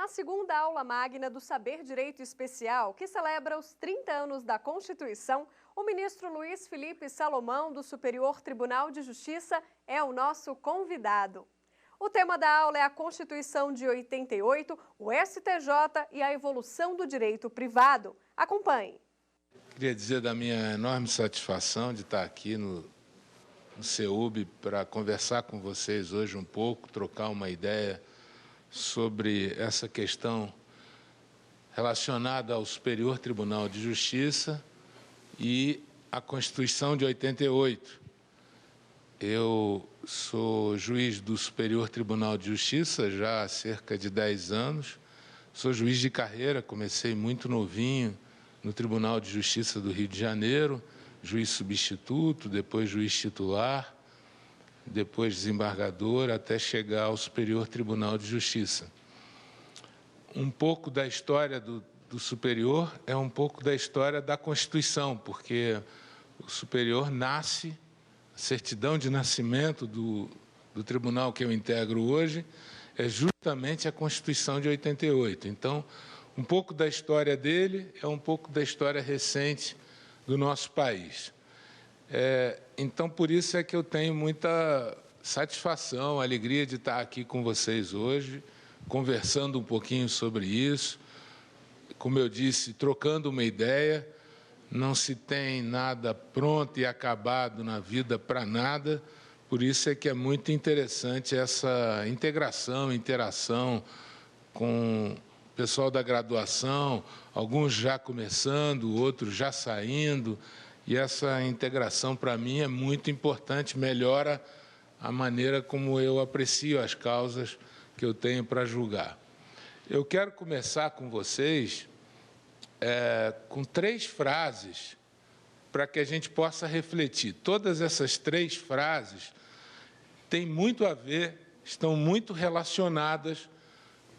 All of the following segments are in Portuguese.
Na segunda aula magna do Saber Direito Especial, que celebra os 30 anos da Constituição, o ministro Luiz Felipe Salomão, do Superior Tribunal de Justiça, é o nosso convidado. O tema da aula é a Constituição de 88, o STJ e a evolução do direito privado. Acompanhe. Queria dizer da minha enorme satisfação de estar aqui no CEUB para conversar com vocês hoje um pouco, trocar uma ideia sobre essa questão relacionada ao Superior Tribunal de Justiça e à Constituição de 88. Eu sou juiz do Superior Tribunal de Justiça já há cerca de 10 anos. Sou juiz de carreira, comecei muito novinho no Tribunal de Justiça do Rio de Janeiro, juiz substituto, depois juiz titular, depois desembargador, até chegar ao Superior Tribunal de Justiça. Um pouco da história do Superior é um pouco da história da Constituição, porque o Superior nasce, a certidão de nascimento do tribunal que eu integro hoje é justamente a Constituição de 88. Então, um pouco da história dele é um pouco da história recente do nosso país. Então, por isso é que eu tenho muita satisfação, alegria de estar aqui com vocês hoje, conversando um pouquinho sobre isso. Como eu disse, trocando uma ideia. Não se tem nada pronto e acabado na vida para nada, por isso é que é muito interessante essa integração, interação com o pessoal da graduação, alguns já começando, outros já saindo, e essa integração para mim é muito importante, melhora a maneira como eu aprecio as causas que eu tenho para julgar. Eu quero começar com vocês com 3 frases para que a gente possa refletir. Todas essas 3 frases têm muito a ver, estão muito relacionadas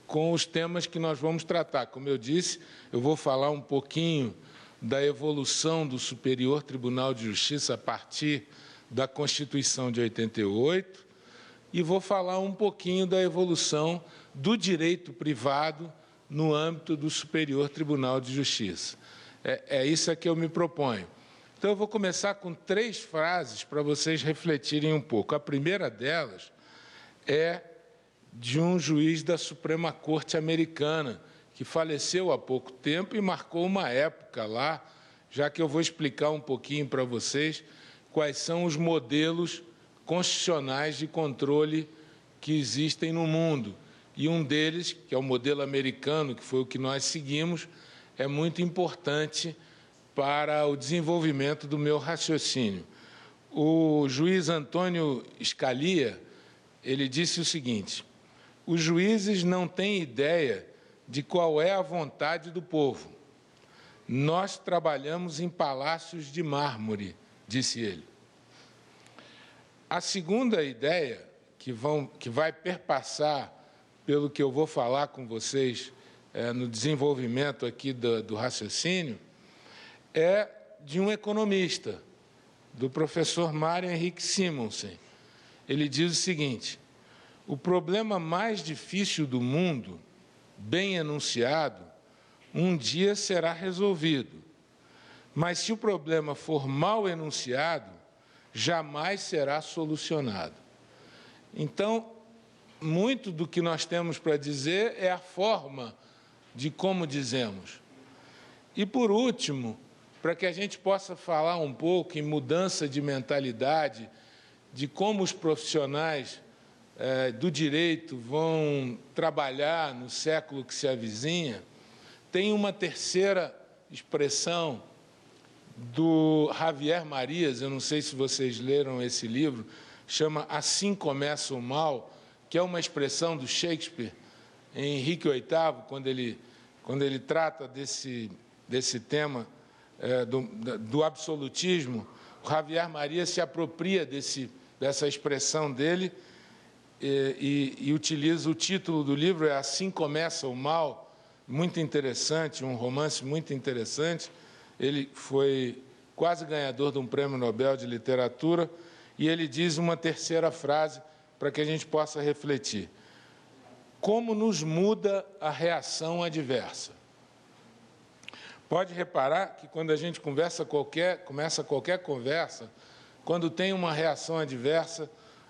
com os temas que nós vamos tratar. Como eu disse, eu vou falar um pouquinho da evolução do Superior Tribunal de Justiça a partir da Constituição de 88 e vou falar um pouquinho da evolução do direito privado no âmbito do Superior Tribunal de Justiça. É isso que eu me proponho. Então, eu vou começar com 3 frases para vocês refletirem um pouco. A primeira delas é de um juiz da Suprema Corte americana, que faleceu há pouco tempo e marcou uma época lá, já que eu vou explicar um pouquinho para vocês quais são os modelos constitucionais de controle que existem no mundo. E um deles, que é o modelo americano, que foi o que nós seguimos, é muito importante para o desenvolvimento do meu raciocínio. O juiz Antônio Scalia, ele disse o seguinte: os juízes não têm ideia de qual é a vontade do povo. Nós trabalhamos em palácios de mármore, disse ele. A segunda ideia, que vai perpassar pelo que eu vou falar com vocês no desenvolvimento aqui do raciocínio, é de um economista, do professor Mário Henrique Simonsen. Ele diz o seguinte: o problema mais difícil do mundo, bem enunciado, um dia será resolvido. Mas se o problema for mal enunciado, jamais será solucionado. Então, muito do que nós temos para dizer é a forma de como dizemos. E, por último, para que a gente possa falar um pouco em mudança de mentalidade, de como os profissionais do direito vão trabalhar no século que se avizinha, tem uma terceira expressão do Javier Marias, eu não sei se vocês leram esse livro, chama Assim Começa o Mal, que é uma expressão do Shakespeare, em Henrique VIII, quando ele trata desse tema do absolutismo. O Javier Marias se apropria dessa expressão dele e utiliza o título do livro, é Assim Começa o Mal, muito interessante, um romance muito interessante. Ele foi quase ganhador de um prêmio Nobel de Literatura, e ele diz uma terceira frase para que a gente possa refletir. como nos muda a reação adversa. Pode reparar que quando a gente começa qualquer conversa, quando tem uma reação adversa,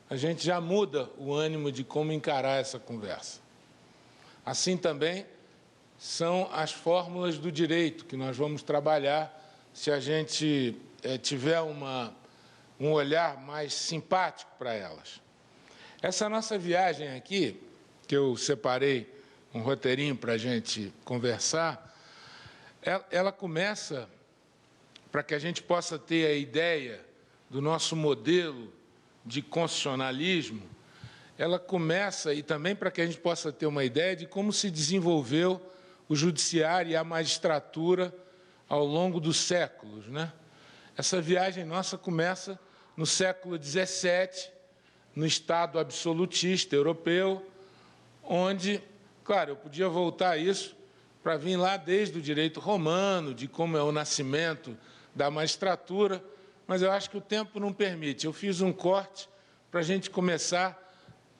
a gente já muda o ânimo de como encarar essa conversa. Assim também são as fórmulas do direito que nós vamos trabalhar se a gente tiver um olhar mais simpático para elas. Essa nossa viagem aqui, que eu separei um roteirinho para a gente conversar, ela começa para que a gente possa ter a ideia do nosso modelo de constitucionalismo, ela começa, e também para que a gente possa ter uma ideia de como se desenvolveu o judiciário e a magistratura ao longo dos séculos, né? Essa viagem nossa começa no século XVII, no Estado absolutista europeu, onde, claro, eu podia voltar a isso para vir lá desde o direito romano, de como é o nascimento da magistratura, mas eu acho que o tempo não permite. Eu fiz um corte para a gente começar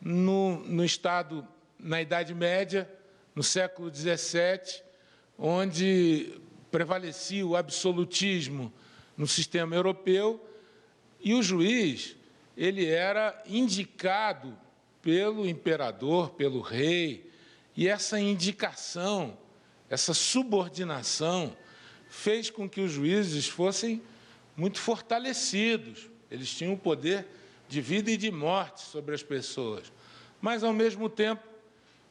no Estado, na Idade Média, no século XVII, onde prevalecia o absolutismo no sistema europeu, e o juiz ele era indicado pelo imperador, pelo rei, e essa indicação, essa subordinação, fez com que os juízes fossem muito fortalecidos. Eles tinham o poder de vida e de morte sobre as pessoas, mas, ao mesmo tempo,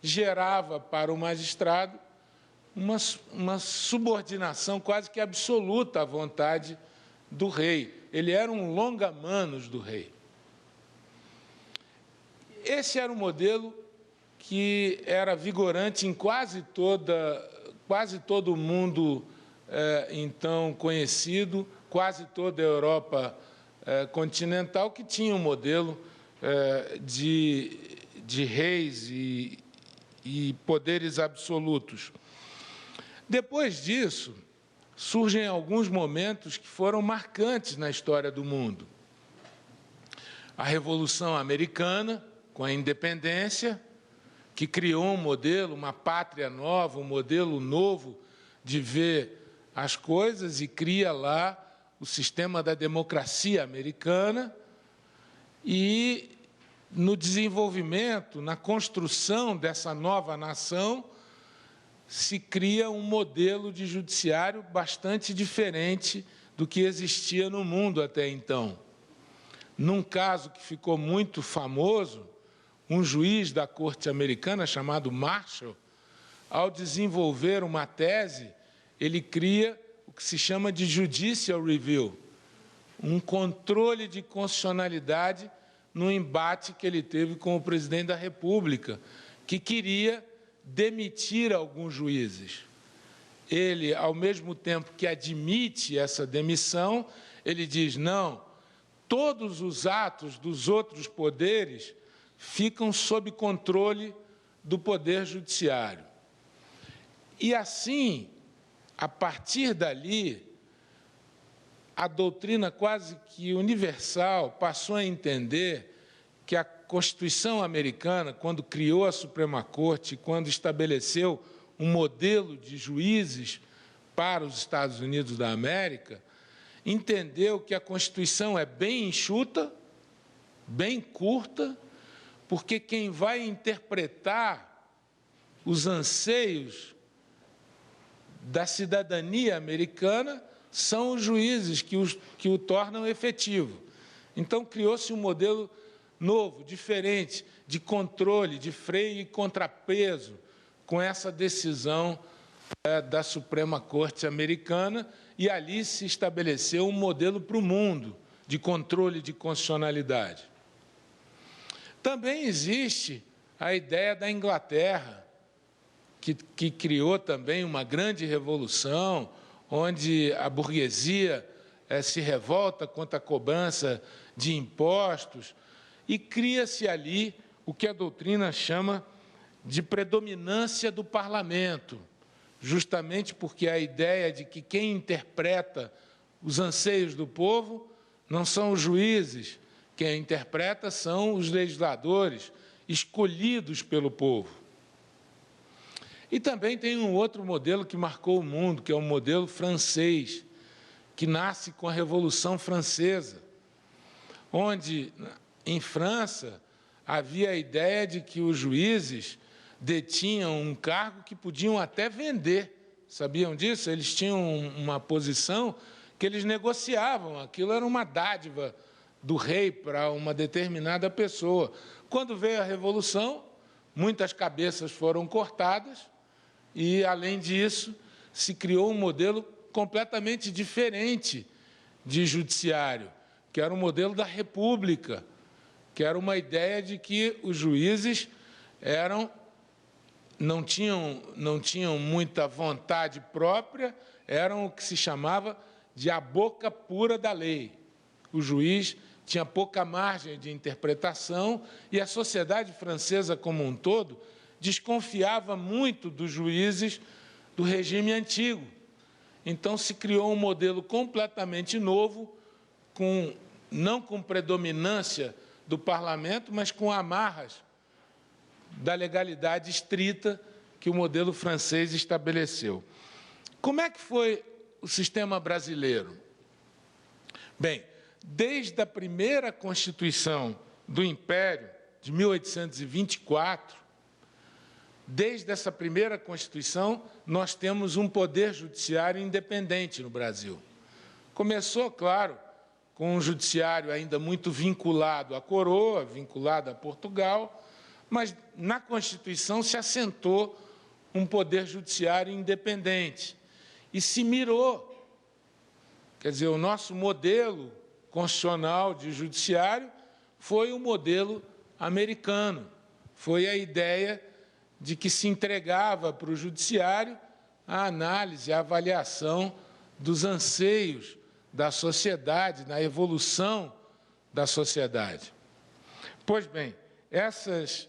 gerava para o magistrado uma subordinação quase que absoluta à vontade do rei. Ele era um longa-manos do rei. Esse era um modelo que era vigorante em quase todo o mundo então conhecido, quase toda a Europa continental, que tinha um modelo de reis e poderes absolutos. Depois disso, surgem alguns momentos que foram marcantes na história do mundo. A Revolução Americana, com a independência, que criou um modelo, uma pátria nova, um modelo novo de ver as coisas, e cria lá o sistema da democracia americana, e no desenvolvimento, na construção dessa nova nação, se cria um modelo de judiciário bastante diferente do que existia no mundo até então. Num caso que ficou muito famoso, um juiz da corte americana chamado Marshall, ao desenvolver uma tese, ele cria o que se chama de judicial review, um controle de constitucionalidade no embate que ele teve com o presidente da República, que queria demitir alguns juízes. Ele, ao mesmo tempo que admite essa demissão, ele diz: não, todos os atos dos outros poderes ficam sob controle do Poder Judiciário. E assim, a partir dali, a doutrina quase que universal passou a entender que a Constituição americana, quando criou a Suprema Corte, quando estabeleceu um modelo de juízes para os Estados Unidos da América, entendeu que a Constituição é bem enxuta, bem curta, porque quem vai interpretar os anseios da cidadania americana são os juízes que o tornam efetivo. Então, criou-se um modelo novo, diferente, de controle, de freio e contrapeso com essa decisão da Suprema Corte americana, e ali se estabeleceu um modelo para o mundo de controle de constitucionalidade. Também existe a ideia da Inglaterra, que criou também uma grande revolução, onde a burguesia se revolta contra a cobrança de impostos, e cria-se ali o que a doutrina chama de predominância do parlamento, justamente porque a ideia de que quem interpreta os anseios do povo não são os juízes, quem interpreta são os legisladores escolhidos pelo povo. E também tem um outro modelo que marcou o mundo, que é o modelo francês, que nasce com a Revolução Francesa, onde, em França, havia a ideia de que os juízes detinham um cargo que podiam até vender. Sabiam disso? Eles tinham uma posição que eles negociavam. Aquilo era uma dádiva do rei para uma determinada pessoa. Quando veio a Revolução, muitas cabeças foram cortadas e, além disso, se criou um modelo completamente diferente de judiciário, que era o modelo da República, que era uma ideia de que os juízes não tinham muita vontade própria, eram o que se chamava de a boca pura da lei. O juiz tinha pouca margem de interpretação e a sociedade francesa como um todo desconfiava muito dos juízes do regime antigo. Então, se criou um modelo completamente novo, não com predominância do parlamento, mas com amarras da legalidade estrita que o modelo francês estabeleceu. Como é que foi o sistema brasileiro? Bem, desde a primeira Constituição do Império, de 1824, desde essa primeira Constituição, nós temos um poder judiciário independente no Brasil. Começou, claro, com um judiciário ainda muito vinculado à coroa, vinculado a Portugal, mas na Constituição se assentou um poder judiciário independente e se mirou. Quer dizer, o nosso modelo constitucional de judiciário foi o modelo americano. Foi a ideia de que se entregava para o judiciário a análise, a avaliação dos anseios da sociedade, na evolução da sociedade. Pois bem, essas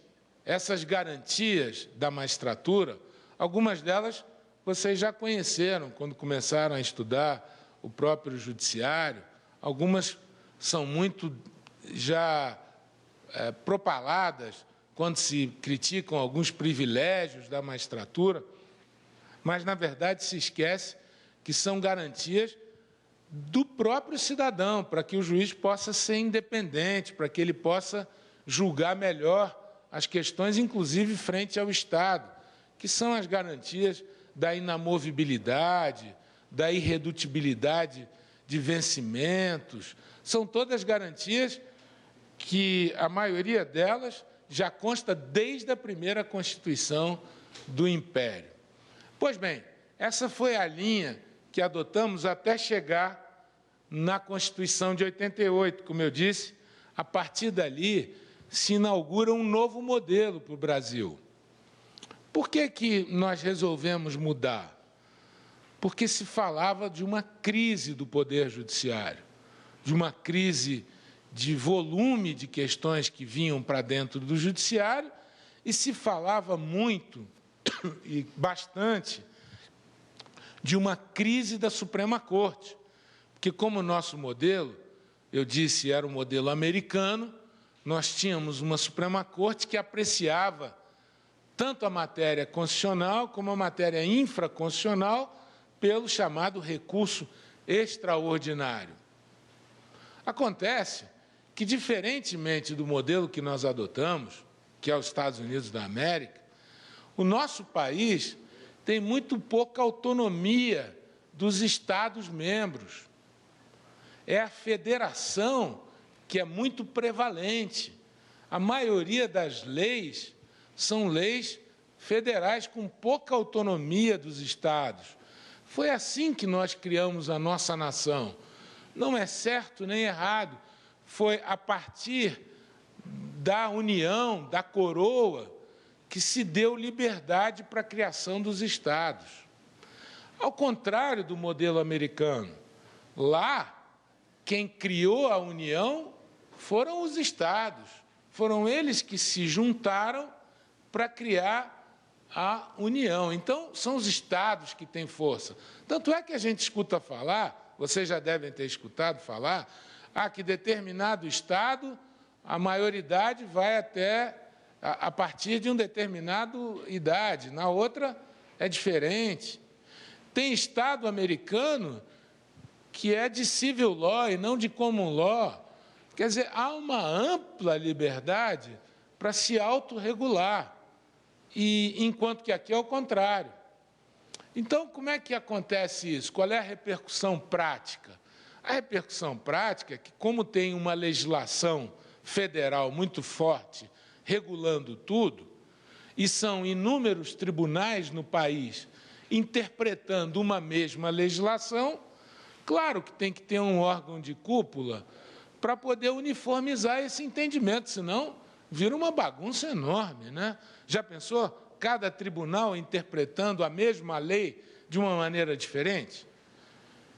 garantias da magistratura, algumas delas vocês já conheceram quando começaram a estudar o próprio judiciário, algumas são muito já propaladas quando se criticam alguns privilégios da magistratura, mas, na verdade, se esquece que são garantias do próprio cidadão, para que o juiz possa ser independente, para que ele possa julgar melhor as questões, inclusive frente ao Estado, que são as garantias da inamovibilidade, da irredutibilidade de vencimentos. São todas garantias que a maioria delas já consta desde a primeira Constituição do Império. Pois bem, essa foi a linha que adotamos até chegar na Constituição de 88. Como eu disse, a partir dali se inaugura um novo modelo para o Brasil. Por que nós resolvemos mudar? Porque se falava de uma crise do Poder Judiciário, de uma crise de volume de questões que vinham para dentro do Judiciário, e se falava muito e bastante de uma crise da Suprema Corte, porque como o nosso modelo, eu disse, era o modelo americano, nós tínhamos uma Suprema Corte que apreciava tanto a matéria constitucional como a matéria infraconstitucional pelo chamado recurso extraordinário. Acontece que, diferentemente do modelo que nós adotamos, que é os Estados Unidos da América, o nosso país tem muito pouca autonomia dos Estados-membros. É a federação que é muito prevalente. A maioria das leis são leis federais com pouca autonomia dos Estados. Foi assim que nós criamos a nossa nação. Não é certo nem errado. Foi a partir da união, da coroa, que se deu liberdade para a criação dos Estados. Ao contrário do modelo americano, lá, quem criou a União foram os Estados. Foram eles que se juntaram para criar a União. Então, são os Estados que têm força. Tanto é que a gente escuta falar, vocês já devem ter escutado falar, que determinado Estado, a maioridade vai até a partir de uma determinada idade, na outra é diferente. Tem Estado americano que é de civil law e não de common law. Quer dizer, há uma ampla liberdade para se autorregular, enquanto que aqui é o contrário. Então, como é que acontece isso? Qual é a repercussão prática? A repercussão prática é que, como tem uma legislação federal muito forte regulando tudo, e são inúmeros tribunais no país interpretando uma mesma legislação, claro que tem que ter um órgão de cúpula para poder uniformizar esse entendimento, senão vira uma bagunça enorme, né? Já pensou? Cada tribunal interpretando a mesma lei de uma maneira diferente?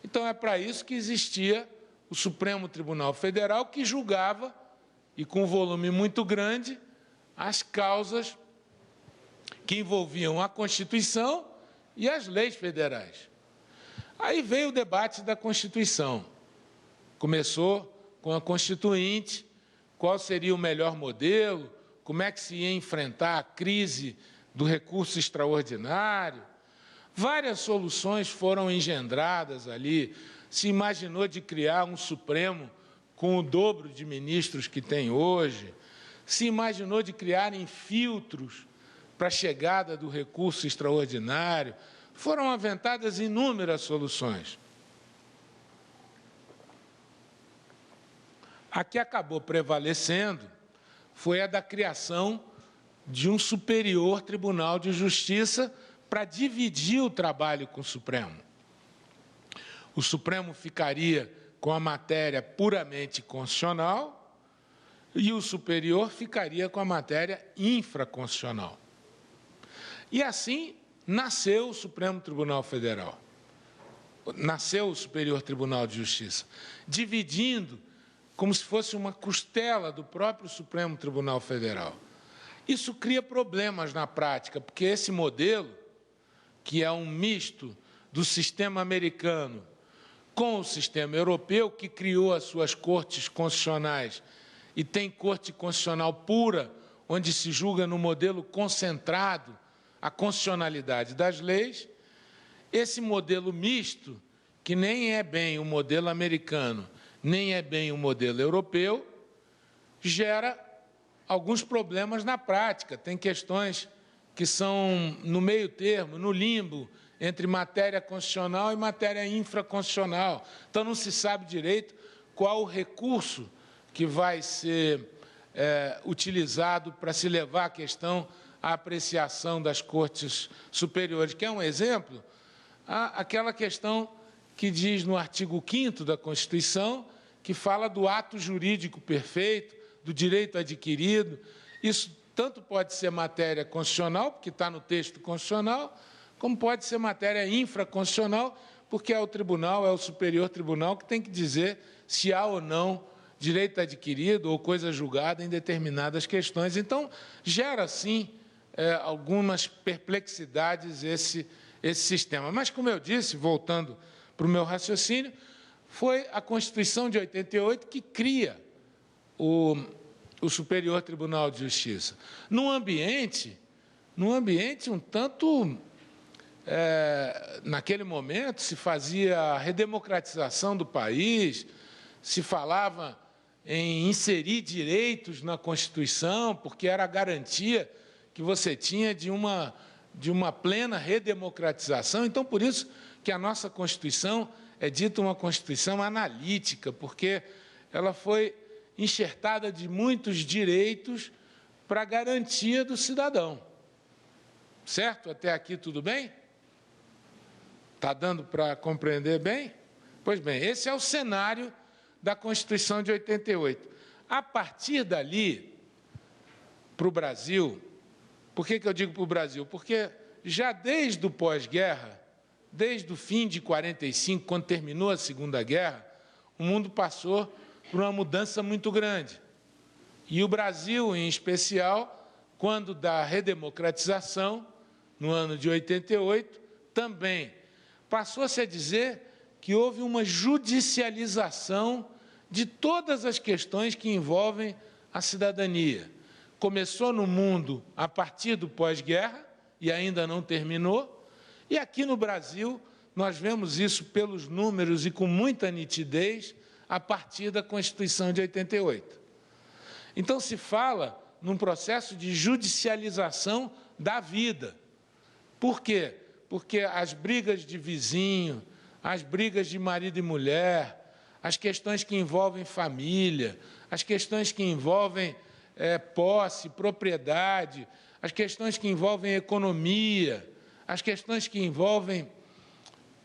Então, é para isso que existia o Supremo Tribunal Federal, que julgava, e com um volume muito grande, as causas que envolviam a Constituição e as leis federais. Aí veio o debate da Constituição. Começou com a Constituinte, qual seria o melhor modelo, como é que se ia enfrentar a crise do recurso extraordinário. Várias soluções foram engendradas ali. Se imaginou de criar um Supremo com o dobro de ministros que tem hoje. Se imaginou de criarem filtros para a chegada do recurso extraordinário. Foram aventadas inúmeras soluções. A que acabou prevalecendo foi a da criação de um Superior Tribunal de Justiça para dividir o trabalho com o Supremo. O Supremo ficaria com a matéria puramente constitucional e o Superior ficaria com a matéria infraconstitucional. E assim nasceu o Supremo Tribunal Federal, nasceu o Superior Tribunal de Justiça, dividindo como se fosse uma costela do próprio Supremo Tribunal Federal. Isso cria problemas na prática, porque esse modelo, que é um misto do sistema americano com o sistema europeu, que criou as suas cortes constitucionais e tem corte constitucional pura, onde se julga no modelo concentrado a constitucionalidade das leis, esse modelo misto, que nem é bem o modelo americano, nem é bem o modelo europeu, gera alguns problemas na prática. Tem questões que são no meio termo, no limbo, entre matéria constitucional e matéria infraconstitucional. Então, não se sabe direito qual o recurso que vai ser utilizado para se levar a questão à apreciação das cortes superiores. Quer um exemplo? Aquela questão que diz no artigo 5º da Constituição, que fala do ato jurídico perfeito, do direito adquirido. Isso tanto pode ser matéria constitucional, porque está no texto constitucional, como pode ser matéria infraconstitucional, porque é o tribunal, é o Superior Tribunal que tem que dizer se há ou não direito adquirido ou coisa julgada em determinadas questões. Então, gera, sim, algumas perplexidades esse sistema. Mas, como eu disse, voltando para o meu raciocínio, foi a Constituição de 88 que cria o Superior Tribunal de Justiça. Num ambiente um tanto... naquele momento, se fazia a redemocratização do país, se falava em inserir direitos na Constituição, porque era a garantia que você tinha de uma plena redemocratização. Então, por isso que a nossa Constituição é dita uma Constituição analítica, porque ela foi enxertada de muitos direitos para a garantia do cidadão. Certo? Até aqui tudo bem? Está dando para compreender bem? Pois bem, esse é o cenário da Constituição de 88. A partir dali, para o Brasil, por que eu digo para o Brasil? Porque já desde o pós-guerra, desde o fim de 45, quando terminou a Segunda Guerra, o mundo passou por uma mudança muito grande. E o Brasil, em especial, quando da redemocratização, no ano de 88, também passou-se a dizer que houve uma judicialização de todas as questões que envolvem a cidadania. Começou no mundo a partir do pós-guerra, e ainda não terminou, E aqui no Brasil, nós vemos isso pelos números e com muita nitidez a partir da Constituição de 88. Então, se fala num processo de judicialização da vida. Por quê? Porque as brigas de vizinho, as brigas de marido e mulher, as questões que envolvem família, as questões que envolvem posse, propriedade, as questões que envolvem economia, as questões que envolvem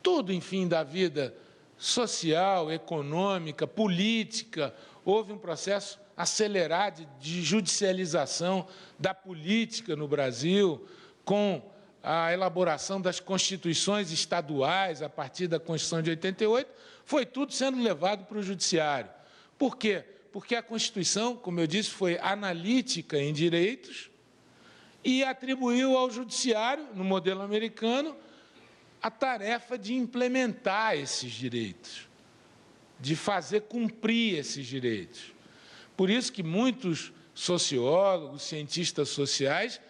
tudo, enfim, da vida social, econômica, política. Houve um processo acelerado de judicialização da política no Brasil, com a elaboração das constituições estaduais, a partir da Constituição de 88, foi tudo sendo levado para o judiciário. Por quê? Porque a Constituição, como eu disse, foi analítica em direitos e atribuiu ao judiciário, no modelo americano, a tarefa de implementar esses direitos, de fazer cumprir esses direitos. Por isso que muitos sociólogos, cientistas sociais,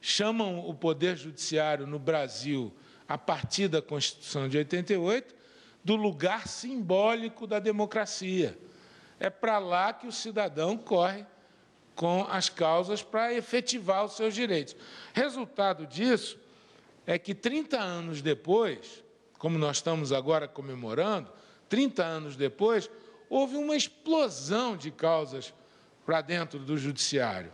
chamam o Poder Judiciário no Brasil, a partir da Constituição de 88, do lugar simbólico da democracia. É para lá que o cidadão corre com as causas para efetivar os seus direitos. Resultado disso é que 30 anos depois, como nós estamos agora comemorando, 30 anos depois, houve uma explosão de causas para dentro do judiciário.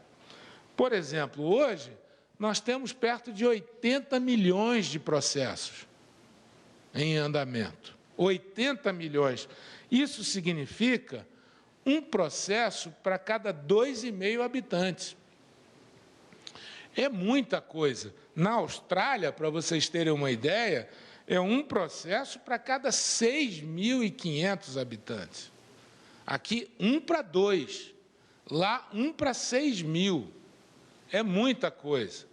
Por exemplo, hoje, nós temos perto de 80 milhões de processos em andamento. 80 milhões. Isso significa um processo para cada 2,5 habitantes. É muita coisa. Na Austrália, para vocês terem uma ideia, é um processo para cada 6.500 habitantes. Aqui, 1 para 2. Lá, 1 para 6.000. É muita coisa.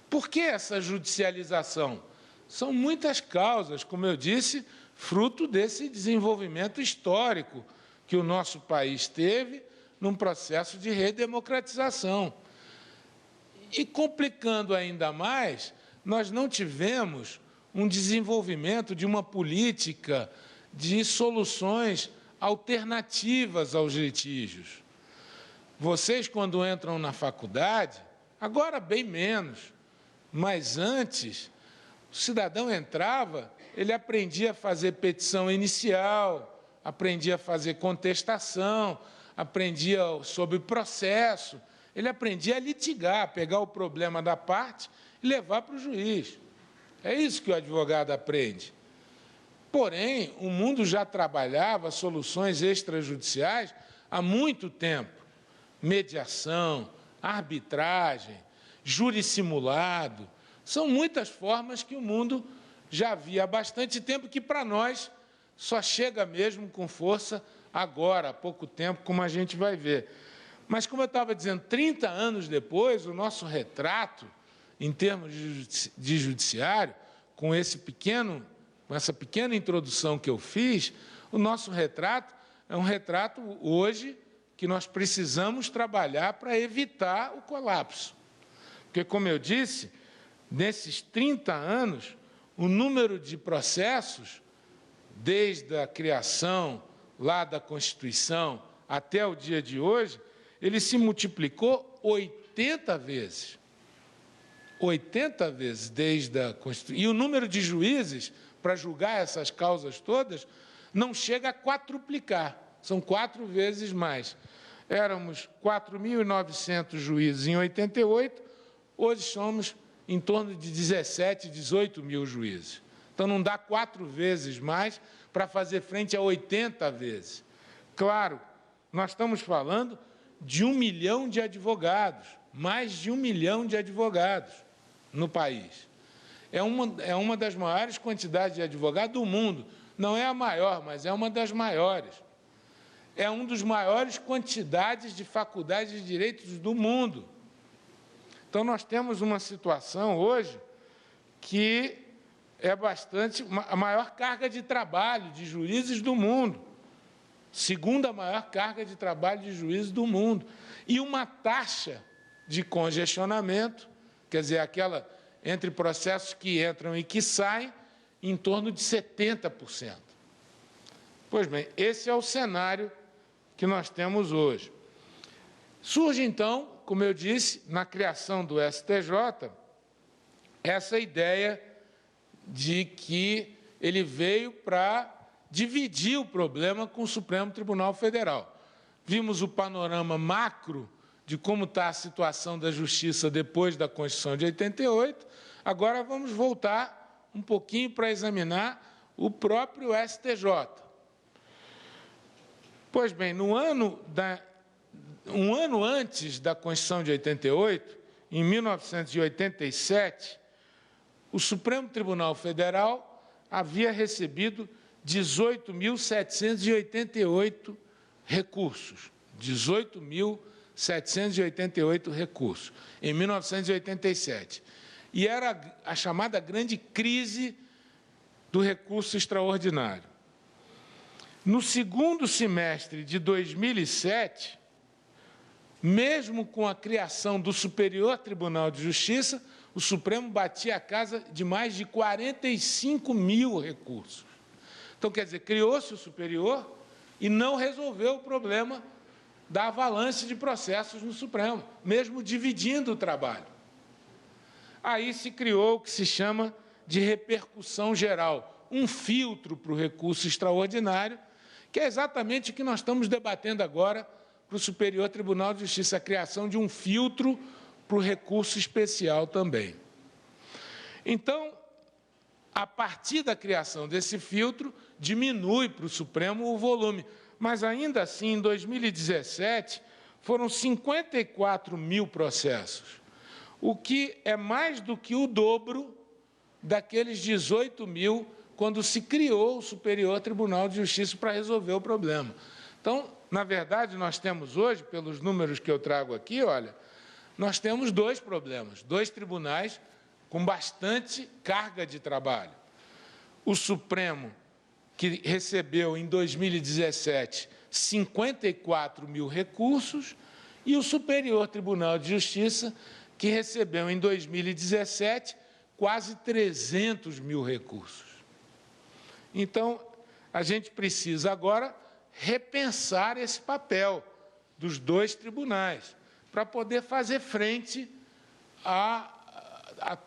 Por que essa judicialização? São muitas causas, como eu disse, fruto desse desenvolvimento histórico que o nosso país teve num processo de redemocratização. E, complicando ainda mais, nós não tivemos um desenvolvimento de uma política de soluções alternativas aos litígios. Vocês, quando entram na faculdade, agora bem menos, mas antes, o cidadão entrava, ele aprendia a fazer petição inicial, aprendia a fazer contestação, aprendia sobre processo, ele aprendia a litigar, pegar o problema da parte e levar para o juiz. É isso que o advogado aprende. Porém, o mundo já trabalhava soluções extrajudiciais há muito tempo. Mediação, arbitragem, júri simulado. São muitas formas que o mundo já via há bastante tempo, que para nós só chega mesmo com força agora, há pouco tempo, como a gente vai ver. Mas, como eu estava dizendo, 30 anos depois, o nosso retrato, em termos de judiciário, com essa pequena introdução que eu fiz, o nosso retrato é um retrato, hoje, que nós precisamos trabalhar para evitar o colapso. Porque, como eu disse, nesses 30 anos, o número de processos, desde a criação lá da Constituição até o dia de hoje, ele se multiplicou 80 vezes. 80 vezes desde a Constituição. E o número de juízes para julgar essas causas todas não chega a quadruplicar, são 4 vezes mais. Éramos 4.900 juízes em 88, hoje somos em torno de 17, 18 mil juízes. Então, não dá 4 vezes mais para fazer frente a 80 vezes. Claro, nós estamos falando de 1 milhão de advogados, mais de 1 milhão de advogados no país. É uma das maiores quantidades de advogados do mundo. Não é a maior, mas é uma das maiores. É um dos maiores quantidades de faculdades de direitos do mundo. Então, nós temos uma situação hoje que é a maior carga de trabalho de juízes do mundo. Segunda maior carga de trabalho de juízes do mundo. E uma taxa de congestionamento, quer dizer, aquela entre processos que entram e que saem, em torno de 70%. Pois bem, esse é o cenário que nós temos hoje. Surge, então, como eu disse, na criação do STJ, essa ideia de que ele veio para dividir o problema com o Supremo Tribunal Federal. Vimos o panorama macro de como está a situação da Justiça depois da Constituição de 88, agora vamos voltar um pouquinho para examinar o próprio STJ. Pois bem, um ano antes da Constituição de 88, em 1987, o Supremo Tribunal Federal havia recebido 18.788 recursos. 18.788 recursos, em 1987. E era a chamada grande crise do recurso extraordinário. No segundo semestre de 2007, mesmo com a criação do Superior Tribunal de Justiça, o Supremo batia a casa de mais de 45 mil recursos. Então, quer dizer, criou-se o Superior e não resolveu o problema da avalanche de processos no Supremo, mesmo dividindo o trabalho. Aí se criou o que se chama de repercussão geral, um filtro para o recurso extraordinário, que é exatamente o que nós estamos debatendo agora para o Superior Tribunal de Justiça, a criação de um filtro para o recurso especial também. Então, a partir da criação desse filtro, diminui para o Supremo o volume, mas ainda assim, em 2017, foram 54 mil processos, o que é mais do que o dobro daqueles 18 mil quando se criou o Superior Tribunal de Justiça para resolver o problema. Então, na verdade, nós temos hoje, pelos números que eu trago aqui, olha, nós temos dois problemas, dois tribunais com bastante carga de trabalho. O Supremo, que recebeu em 2017 54 mil recursos, e o Superior Tribunal de Justiça, que recebeu em 2017 quase 300 mil recursos. Então, a gente precisa agora repensar esse papel dos dois tribunais, para poder fazer frente a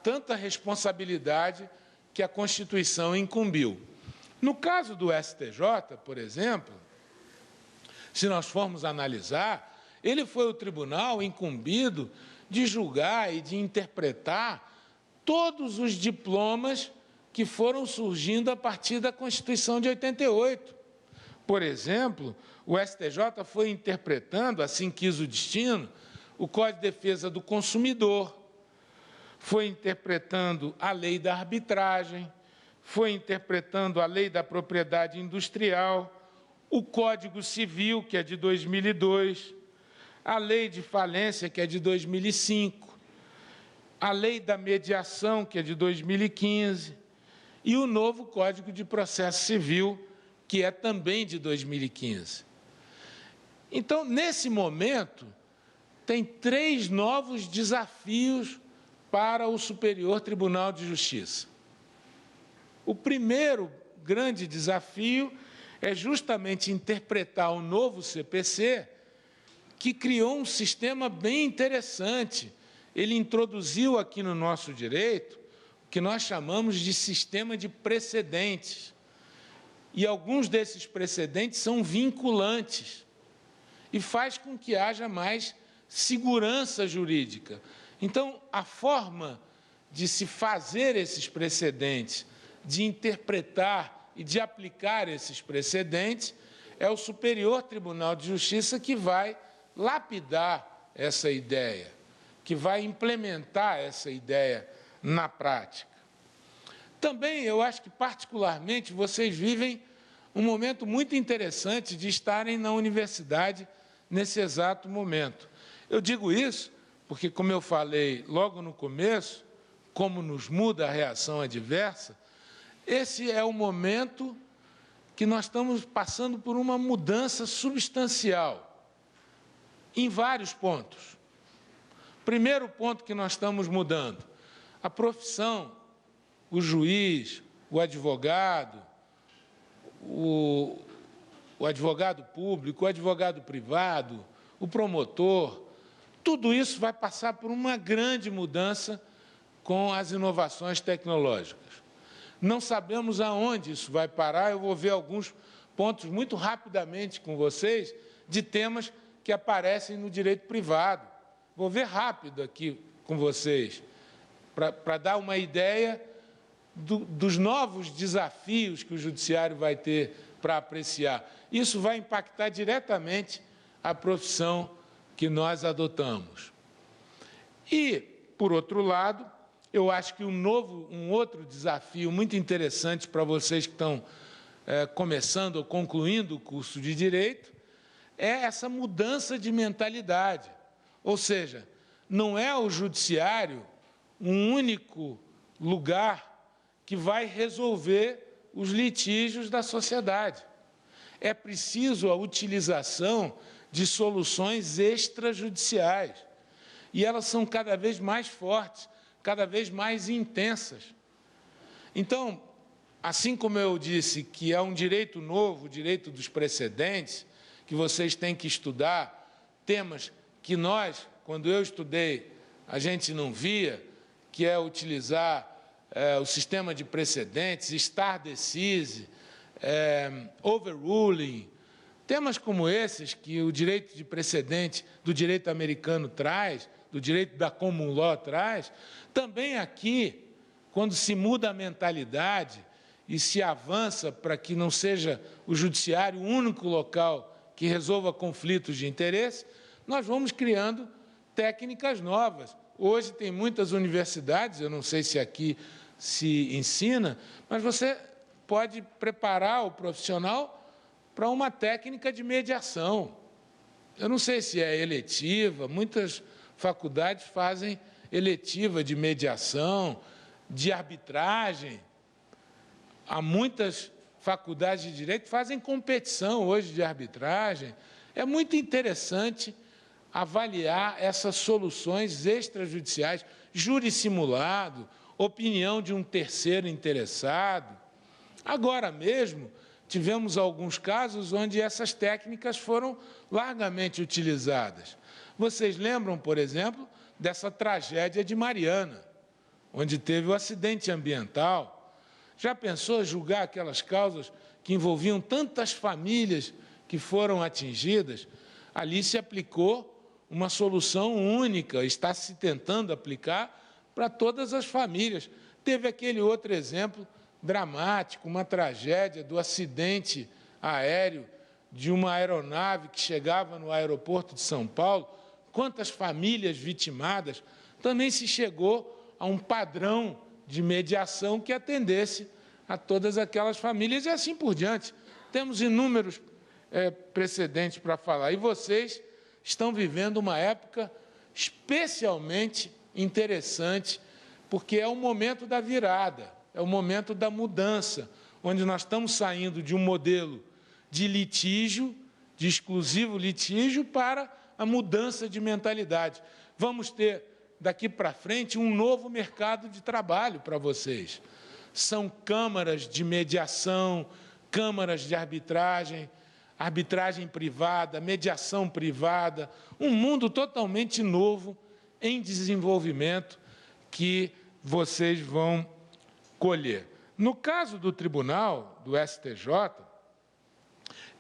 tanta responsabilidade que a Constituição incumbiu. No caso do STJ, por exemplo, se nós formos analisar, ele foi o tribunal incumbido de julgar e de interpretar todos os diplomas que foram surgindo a partir da Constituição de 88. Por exemplo, o STJ foi interpretando, assim quis o destino, o Código de Defesa do Consumidor, foi interpretando a lei da arbitragem, foi interpretando a lei da propriedade industrial, o Código Civil, que é de 2002, a lei de falência, que é de 2005, a lei da mediação, que é de 2015, e o novo Código de Processo Civil, que é também de 2015. Então, nesse momento, tem 3 novos desafios para o Superior Tribunal de Justiça. O primeiro grande desafio é justamente interpretar o novo CPC, que criou um sistema bem interessante. Ele introduziu aqui no nosso direito o que nós chamamos de sistema de precedentes. E alguns desses precedentes são vinculantes e faz com que haja mais segurança jurídica. Então, a forma de se fazer esses precedentes, de interpretar e de aplicar esses precedentes, é o Superior Tribunal de Justiça que vai lapidar essa ideia, que vai implementar essa ideia na prática. Também, eu acho que, particularmente, vocês vivem um momento muito interessante de estarem na universidade nesse exato momento. Eu digo isso porque, como eu falei logo no começo, como nos muda a reação adversa, esse é o momento que nós estamos passando por uma mudança substancial, em vários pontos. Primeiro ponto que nós estamos mudando, a profissão, o juiz, o advogado, o advogado público, o advogado privado, o promotor, tudo isso vai passar por uma grande mudança com as inovações tecnológicas. Não sabemos aonde isso vai parar, eu vou ver alguns pontos muito rapidamente com vocês de temas que aparecem no direito privado. Vou ver rápido aqui com vocês, para dar uma ideia dos novos desafios que o judiciário vai ter para apreciar. Isso vai impactar diretamente a profissão que nós adotamos. E, por outro lado, eu acho que um outro desafio muito interessante para vocês que estão começando ou concluindo o curso de Direito é essa mudança de mentalidade. Ou seja, não é o judiciário um único lugar que vai resolver os litígios da sociedade. É preciso a utilização de soluções extrajudiciais. E elas são cada vez mais fortes, cada vez mais intensas. Então, assim como eu disse que é um direito novo, o direito dos precedentes, que vocês têm que estudar, temas que nós, quando eu estudei, a gente não via, que é utilizar o sistema de precedentes, stare decisis, overruling, temas como esses que o direito de precedente do direito americano traz, do direito da common law traz, também aqui, quando se muda a mentalidade e se avança para que não seja o judiciário o único local que resolva conflitos de interesse, nós vamos criando técnicas novas. Hoje tem muitas universidades, eu não sei se aqui se ensina, mas você pode preparar o profissional para uma técnica de mediação. Eu não sei se é eletiva, muitas faculdades fazem eletiva de mediação, de arbitragem. Há muitas faculdades de direito que fazem competição hoje de arbitragem. É muito interessante avaliar essas soluções extrajudiciais, júri simulado, opinião de um terceiro interessado. Agora mesmo, tivemos alguns casos onde essas técnicas foram largamente utilizadas. Vocês lembram, por exemplo, dessa tragédia de Mariana, onde teve o acidente ambiental? Já pensou julgar aquelas causas que envolviam tantas famílias que foram atingidas? Ali se aplicou uma solução única, está se tentando aplicar para todas as famílias. Teve aquele outro exemplo dramático, uma tragédia do acidente aéreo de uma aeronave que chegava no aeroporto de São Paulo. Quantas famílias vitimadas? Também se chegou a um padrão de mediação que atendesse a todas aquelas famílias e assim por diante. Temos inúmeros precedentes para falar. E vocês estão vivendo uma época especialmente interessante, porque é o momento da virada, é o momento da mudança, onde nós estamos saindo de um modelo de litígio, de exclusivo litígio, para a mudança de mentalidade. Vamos ter, daqui para frente, um novo mercado de trabalho para vocês. São câmaras de mediação, câmaras de arbitragem, arbitragem privada, mediação privada, um mundo totalmente novo em desenvolvimento que vocês vão colher. No caso do tribunal, do STJ,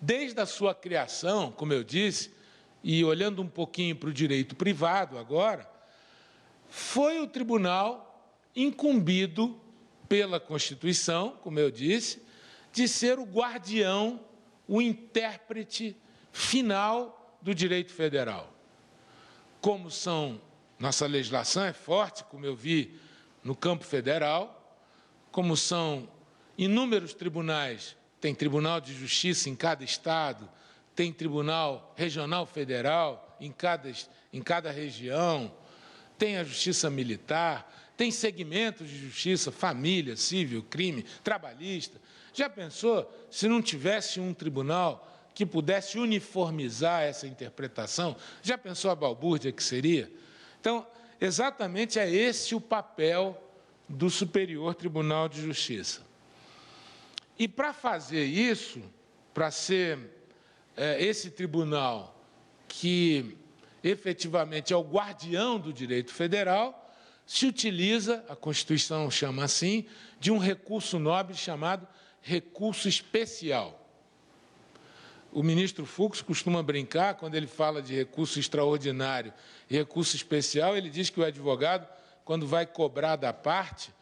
desde a sua criação, como eu disse, e olhando um pouquinho para o direito privado agora, foi o tribunal incumbido pela Constituição, como eu disse, de ser o guardião, o intérprete final do direito federal. Como nossa legislação é forte, como eu vi no campo federal, como são inúmeros tribunais, tem Tribunal de Justiça em cada estado, tem Tribunal Regional Federal em cada região, tem a Justiça Militar, tem segmentos de justiça, família, civil, crime, trabalhista. Já pensou se não tivesse um tribunal que pudesse uniformizar essa interpretação? Já pensou a balbúrdia que seria? Então, exatamente é esse o papel do Superior Tribunal de Justiça. E para fazer isso, para ser esse tribunal que efetivamente é o guardião do direito federal, se utiliza, a Constituição chama assim, de um recurso nobre chamado recurso especial. O ministro Fux costuma brincar, quando ele fala de recurso extraordinário e recurso especial, ele diz que o advogado, quando vai cobrar da parte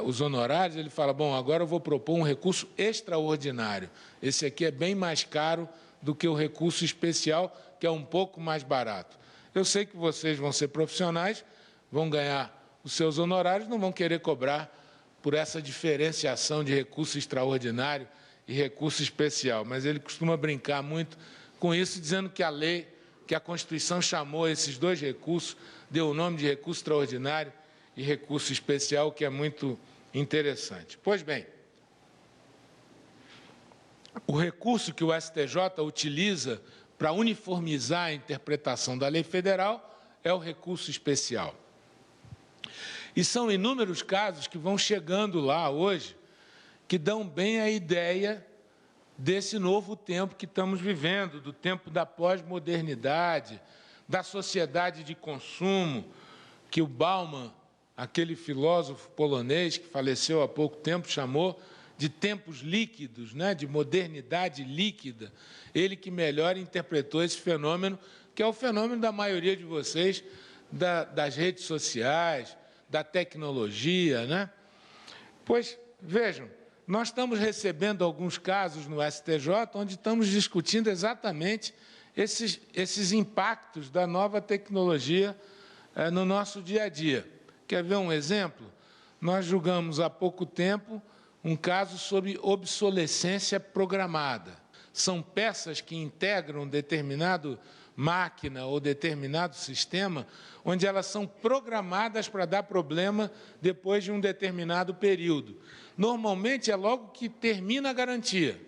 os honorários, ele fala, bom, agora eu vou propor um recurso extraordinário. Esse aqui é bem mais caro do que o recurso especial, que é um pouco mais barato. Eu sei que vocês vão ser profissionais, vão ganhar os seus honorários, não vão querer cobrar por essa diferenciação de recurso extraordinário e recurso especial, mas ele costuma brincar muito com isso, dizendo que a lei, que a Constituição chamou esses dois recursos, deu o nome de recurso extraordinário e recurso especial, que é muito interessante. Pois bem, o recurso que o STJ utiliza para uniformizar a interpretação da lei federal é o recurso especial. E são inúmeros casos que vão chegando lá hoje, que dão bem a ideia desse novo tempo que estamos vivendo, do tempo da pós-modernidade, da sociedade de consumo, que o Bauman, aquele filósofo polonês que faleceu há pouco tempo, chamou de tempos líquidos, né, de modernidade líquida. Ele que melhor interpretou esse fenômeno, que é o fenômeno da maioria de vocês, das redes sociais, da tecnologia, né? Pois, vejam, nós estamos recebendo alguns casos no STJ onde estamos discutindo exatamente esses impactos da nova tecnologia no nosso dia a dia. Quer ver um exemplo? Nós julgamos há pouco tempo um caso sobre obsolescência programada. São peças que integram determinado máquina ou determinado sistema, onde elas são programadas para dar problema depois de um determinado período. Normalmente é logo que termina a garantia.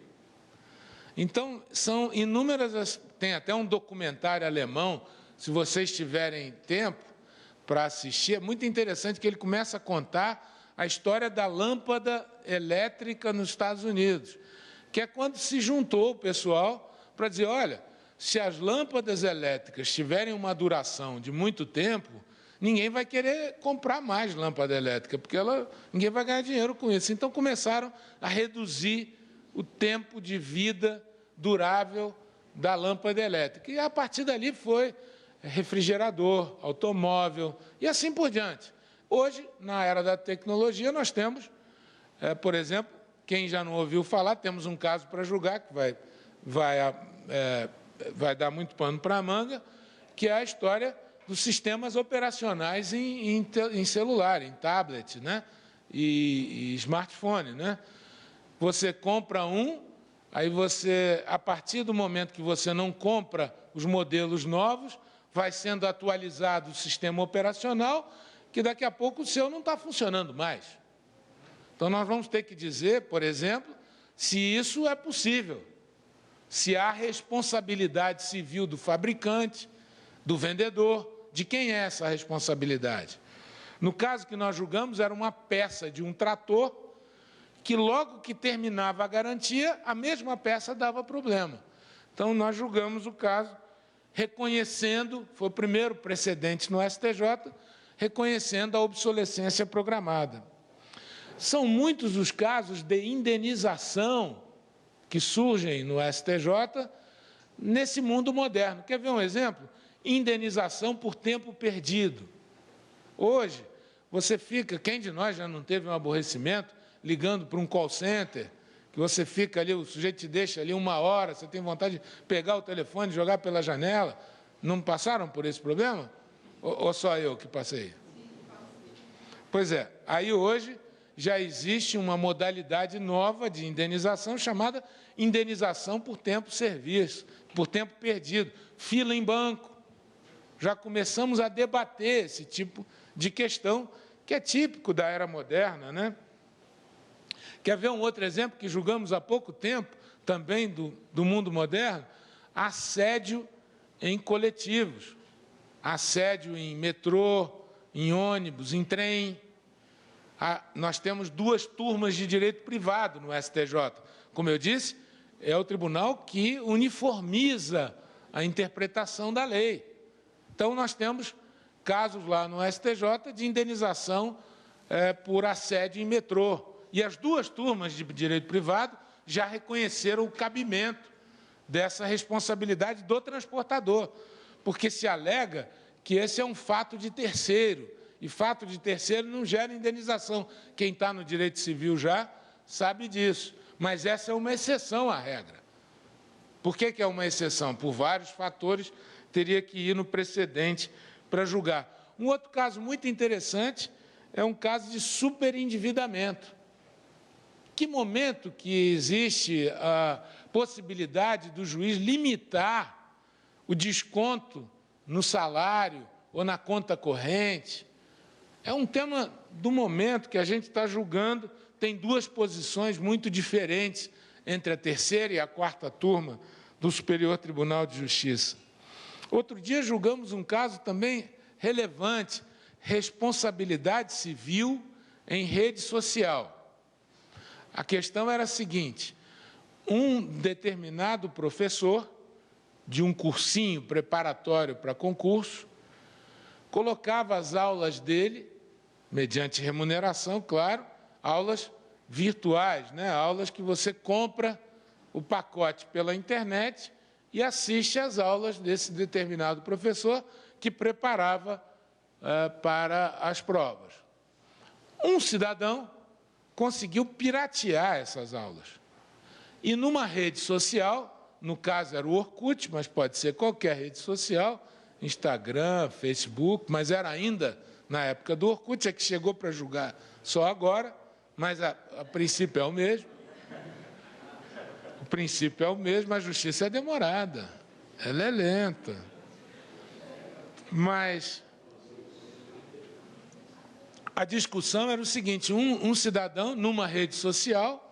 Então, são inúmeras... Tem até um documentário alemão, se vocês tiverem tempo para assistir, é muito interessante que ele começa a contar a história da lâmpada elétrica nos Estados Unidos, que é quando se juntou o pessoal para dizer, olha, se as lâmpadas elétricas tiverem uma duração de muito tempo, ninguém vai querer comprar mais lâmpada elétrica, porque ninguém vai ganhar dinheiro com isso. Então, começaram a reduzir o tempo de vida durável da lâmpada elétrica. E, a partir dali, foi refrigerador, automóvel e assim por diante. Hoje, na era da tecnologia, nós temos, por exemplo, quem já não ouviu falar, temos um caso para julgar, que vai dar muito pano para a manga, que é a história dos sistemas operacionais em celular, em tablet, né? e smartphone. Né? Você compra aí você, a partir do momento que você não compra os modelos novos, vai sendo atualizado o sistema operacional, que daqui a pouco o seu não está funcionando mais. Então, nós vamos ter que dizer, por exemplo, se isso é possível, se há responsabilidade civil do fabricante, do vendedor, de quem é essa responsabilidade. No caso que nós julgamos, era uma peça de um trator que, logo que terminava a garantia, a mesma peça dava problema. Então, nós julgamos o caso, reconhecendo, foi o primeiro precedente no STJ, reconhecendo a obsolescência programada. São muitos os casos de indenização que surgem no STJ nesse mundo moderno. Quer ver um exemplo? Indenização por tempo perdido. Hoje, você fica, quem de nós já não teve um aborrecimento ligando para um call center, que você fica ali, o sujeito te deixa ali 1 hora, você tem vontade de pegar o telefone e jogar pela janela? Não passaram por esse problema? Ou só eu que passei? Pois é, aí hoje já existe uma modalidade nova de indenização chamada indenização por tempo serviço, por tempo perdido, fila em banco. Já começamos a debater esse tipo de questão que é típico da era moderna, né? Quer ver um outro exemplo que julgamos há pouco tempo, também do mundo moderno? Assédio em coletivos, assédio em metrô, em ônibus, em trem. nós temos 2 turmas de direito privado no STJ. Como eu disse, é o tribunal que uniformiza a interpretação da lei. Então, nós temos casos lá no STJ de indenização por assédio em metrô. E as 2 turmas de direito privado já reconheceram o cabimento dessa responsabilidade do transportador, porque se alega que esse é um fato de terceiro, e fato de terceiro não gera indenização. Quem está no direito civil já sabe disso, mas essa é uma exceção à regra. Por que é uma exceção? Por vários fatores, teria que ir no precedente para julgar. Um outro caso muito interessante é um caso de superendividamento. Que momento que existe a possibilidade do juiz limitar o desconto no salário ou na conta corrente? É um tema do momento que a gente está julgando, tem 2 posições muito diferentes entre a terceira e a 4ª turma do Superior Tribunal de Justiça. Outro dia julgamos um caso também relevante, responsabilidade civil em rede social. A questão era a seguinte: um determinado professor de um cursinho preparatório para concurso colocava as aulas dele, mediante remuneração, claro, aulas virtuais, né? Aulas que você compra o pacote pela internet e assiste às aulas desse determinado professor que preparava para as provas. Um cidadão conseguiu piratear essas aulas. E numa rede social, no caso era o Orkut, mas pode ser qualquer rede social, Instagram, Facebook, mas era ainda na época do Orkut, é que chegou para julgar só agora, mas a princípio é o mesmo. O princípio é o mesmo, a justiça é demorada, ela é lenta. Mas a discussão era o seguinte: um cidadão, numa rede social,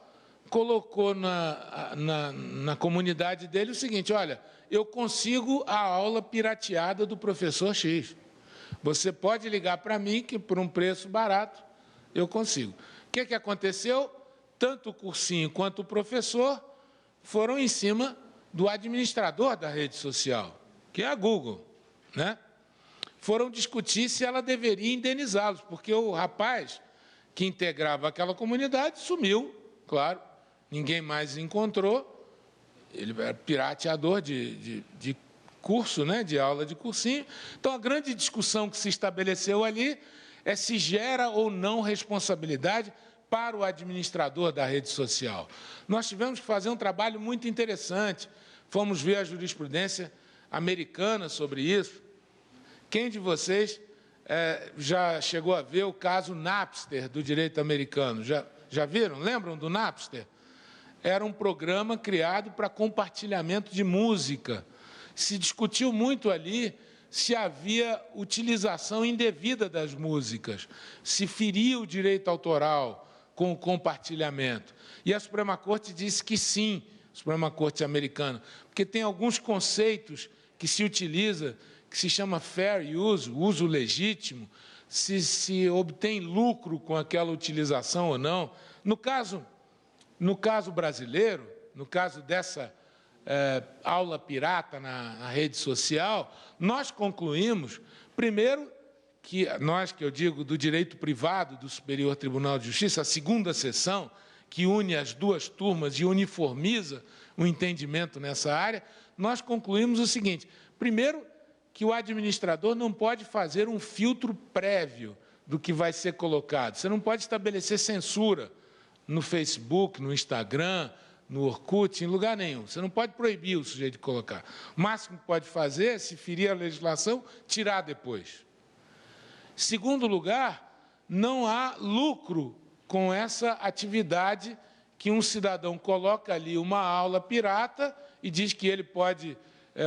colocou na comunidade dele o seguinte: olha, eu consigo a aula pirateada do professor X. Você pode ligar para mim, que por um preço barato eu consigo. O que aconteceu? Tanto o cursinho quanto o professor foram em cima do administrador da rede social, que é a Google, né? Foram discutir se ela deveria indenizá-los, porque o rapaz que integrava aquela comunidade sumiu, claro, ninguém mais encontrou. Ele era pirateador de curso, né, de aula de cursinho. Então, a grande discussão que se estabeleceu ali é se gera ou não responsabilidade para o administrador da rede social. Nós tivemos que fazer um trabalho muito interessante. Fomos ver a jurisprudência americana sobre isso. Quem de vocês já chegou a ver o caso Napster do direito americano? Já viram? Lembram do Napster? Era um programa criado para compartilhamento de música. Se discutiu muito ali se havia utilização indevida das músicas, se feria o direito autoral com o compartilhamento. E a Suprema Corte disse que sim, a Suprema Corte americana, porque tem alguns conceitos que se utiliza, que se chama fair use, uso legítimo, se obtém lucro com aquela utilização ou não. No caso brasileiro, no caso dessa aula pirata na rede social, nós concluímos, primeiro, que eu digo do direito privado do Superior Tribunal de Justiça, a 2ª seção, que une as 2 turmas e uniformiza o entendimento nessa área, nós concluímos o seguinte: primeiro, que o administrador não pode fazer um filtro prévio do que vai ser colocado. Você não pode estabelecer censura no Facebook, no Instagram, no Orkut, em lugar nenhum. Você não pode proibir o sujeito de colocar. O máximo que pode fazer é, se ferir a legislação, tirar depois. Segundo lugar, não há lucro com essa atividade que um cidadão coloca ali uma aula pirata e diz que ele pode